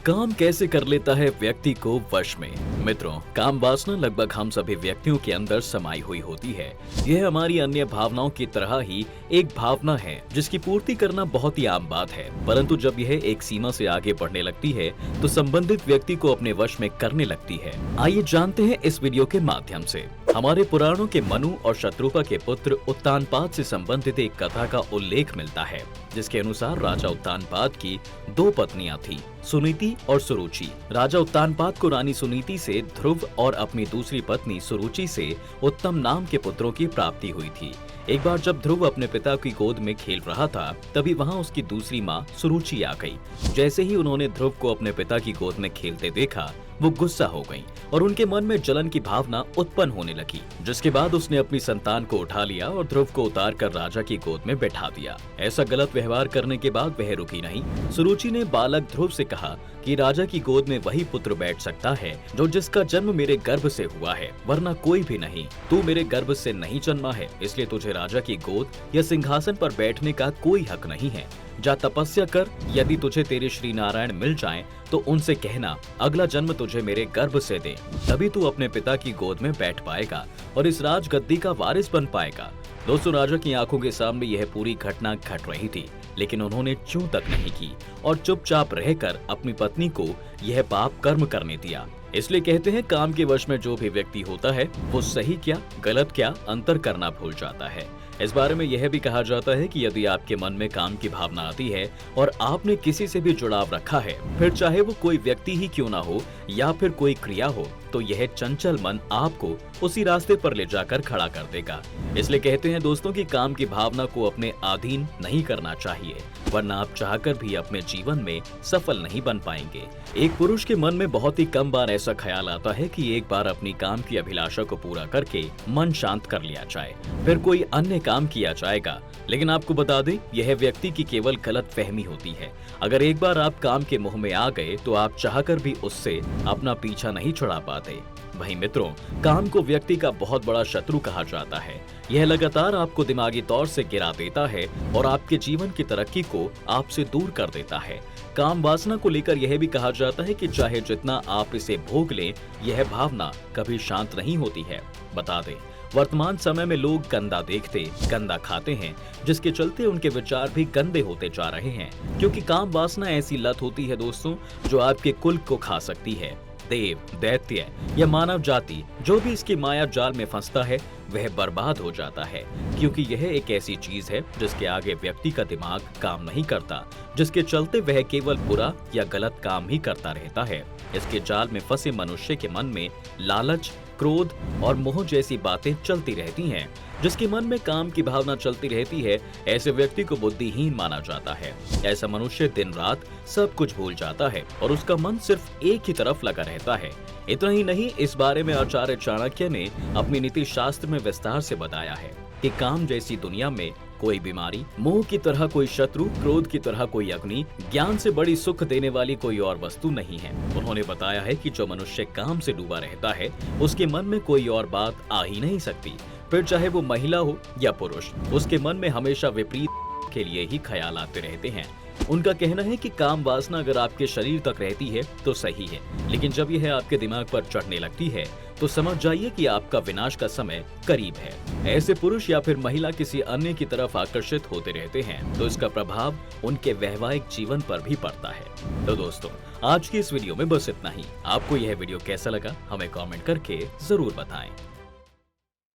काम कैसे कर लेता है व्यक्ति को वश में। मित्रों, काम वासना लगभग हम सभी व्यक्तियों के अंदर समाई हुई होती है। यह हमारी अन्य भावनाओं की तरह ही एक भावना है जिसकी पूर्ति करना बहुत ही आम बात है, परंतु जब यह एक सीमा से आगे बढ़ने लगती है तो संबंधित व्यक्ति को अपने वश में करने लगती है। आइए जानते हैं इस वीडियो के माध्यम से। हमारे पुराणों के मनु और शत्रुपा के पुत्र उत्तानपाद से संबंधित एक कथा का उल्लेख मिलता है, जिसके अनुसार राजा उत्तानपाद की दो पत्नियां थीं, सुनीति और सुरुचि। राजा उत्तानपाद को रानी सुनीति से ध्रुव और अपनी दूसरी पत्नी सुरुचि से उत्तम नाम के पुत्रों की प्राप्ति हुई थी। एक बार जब ध्रुव अपने पिता की गोद में खेल रहा था, तभी वहां उसकी दूसरी माँ सुरुचि आ गई। जैसे ही उन्होंने ध्रुव को अपने पिता की गोद में खेलते देखा, वो गुस्सा हो गईं और उनके मन में जलन की भावना उत्पन्न होने लगी, जिसके बाद उसने अपनी संतान को उठा लिया और ध्रुव को उतार कर राजा की गोद में बैठा दिया। ऐसा गलत व्यवहार करने के बाद वह रुकी नहीं। सुरुचि ने बालक ध्रुव से कहा कि राजा की गोद में वही पुत्र बैठ सकता है जो जिसका जन्म मेरे गर्भ से हुआ है, वरना कोई भी नहीं। तू मेरे गर्भ से नहीं जन्मा है, इसलिए तुझे राजा की गोद या सिंहासन पर बैठने का कोई हक नहीं है। जा तपस्या कर, यदि तुझे तेरे श्री नारायण मिल जाएं, तो उनसे कहना अगला जन्म तुझे मेरे गर्भ से दे, तभी तू अपने पिता की गोद में बैठ पाएगा और इस राजगद्दी का वारिस बन पाएगा। दोस्तों, राजा की आंखों के सामने यह पूरी घटना घट रही थी, लेकिन उन्होंने चूं तक नहीं की और चुपचाप रहकर अपनी पत्नी को यह पाप कर्म करने दिया। इसलिए कहते हैं, काम के वश में जो भी व्यक्ति होता है वो सही क्या गलत क्या अंतर करना भूल जाता है। इस बारे में यह भी कहा जाता है कि यदि आपके मन में काम की भावना आती है और आपने किसी से भी जुड़ाव रखा है, फिर चाहे वो कोई व्यक्ति ही क्यों ना हो या फिर कोई क्रिया हो, तो यह चंचल मन आपको उसी रास्ते पर ले जाकर खड़ा कर देगा। इसलिए कहते हैं दोस्तों कि काम की भावना को अपने अधीन नहीं करना चाहिए, वरना आप चाहकर भी अपने जीवन में सफल नहीं बन पाएंगे। एक पुरुष के मन में बहुत ही कम बार ऐसा ख्याल आता है कि एक बार अपनी काम की अभिलाषा को पूरा करके मन शांत कर लिया जाए, फिर कोई अन्य काम किया जाएगा। लेकिन आपको बता दें, यह व्यक्ति की केवल गलत फहमी होती है। अगर एक बार आप काम के मोह में आ गए तो आप चाहकर भी उससे अपना पीछा नहीं छुड़ा पाते। वहीं मित्रों, काम को व्यक्ति का बहुत बड़ा शत्रु कहा जाता है। यह लगातार आपको दिमागी तौर से गिरा देता है और आपके जीवन की तरक्की को आपसे दूर कर देता है। काम वासना को लेकर यह भी कहा जाता है कि चाहे जितना आप इसे भोग लें, यह भावना कभी शांत नहीं होती है। बता दें, वर्तमान समय में लोग गंदा देखते गंदा खाते हैं, जिसके चलते उनके विचार भी गंदे होते जा रहे हैं, क्योंकि काम वासना ऐसी लत होती है दोस्तों, जो आपके कुल को खा सकती है। देव, दैत्य या मानव जाति जो भी इसकी माया जाल में फंसता है, वह बर्बाद हो जाता है, क्योंकि यह एक ऐसी चीज है जिसके आगे व्यक्ति का दिमाग काम नहीं करता, जिसके चलते वह केवल बुरा या गलत काम ही करता रहता है। इसके जाल में फंसे मनुष्य के मन में लालच, क्रोध और मोह जैसी बातें चलती रहती हैं। जिसके मन में काम की भावना चलती रहती है, ऐसे व्यक्ति को बुद्धिहीन माना जाता है। ऐसा मनुष्य दिन रात सब कुछ भूल जाता है और उसका मन सिर्फ एक ही तरफ लगा रहता है। इतना ही नहीं, इस बारे में आचार्य चाणक्य ने अपनी नीति शास्त्र में विस्तार से बताया है कि काम जैसी दुनिया में कोई बीमारी, मोह की तरह कोई शत्रु, क्रोध की तरह कोई अग्नि, ज्ञान से बड़ी सुख देने वाली कोई और वस्तु नहीं है। उन्होंने बताया है कि जो मनुष्य काम से डूबा रहता है, उसके मन में कोई और बात आ ही नहीं सकती। फिर चाहे वो महिला हो या पुरुष, उसके मन में हमेशा विपरीत के लिए ही ख्याल आते रहते हैं। उनका कहना है कि काम वासना अगर आपके शरीर तक रहती है तो सही है, लेकिन जब यह आपके दिमाग पर चढ़ने लगती है तो समझ जाइए कि आपका विनाश का समय करीब है। ऐसे पुरुष या फिर महिला किसी अन्य की तरफ आकर्षित होते रहते हैं, तो इसका प्रभाव उनके वैवाहिक जीवन पर भी पड़ता है। तो दोस्तों, आज की इस वीडियो में बस इतना ही। आपको यह वीडियो कैसा लगा, हमें कमेंट करके जरूर बताएं।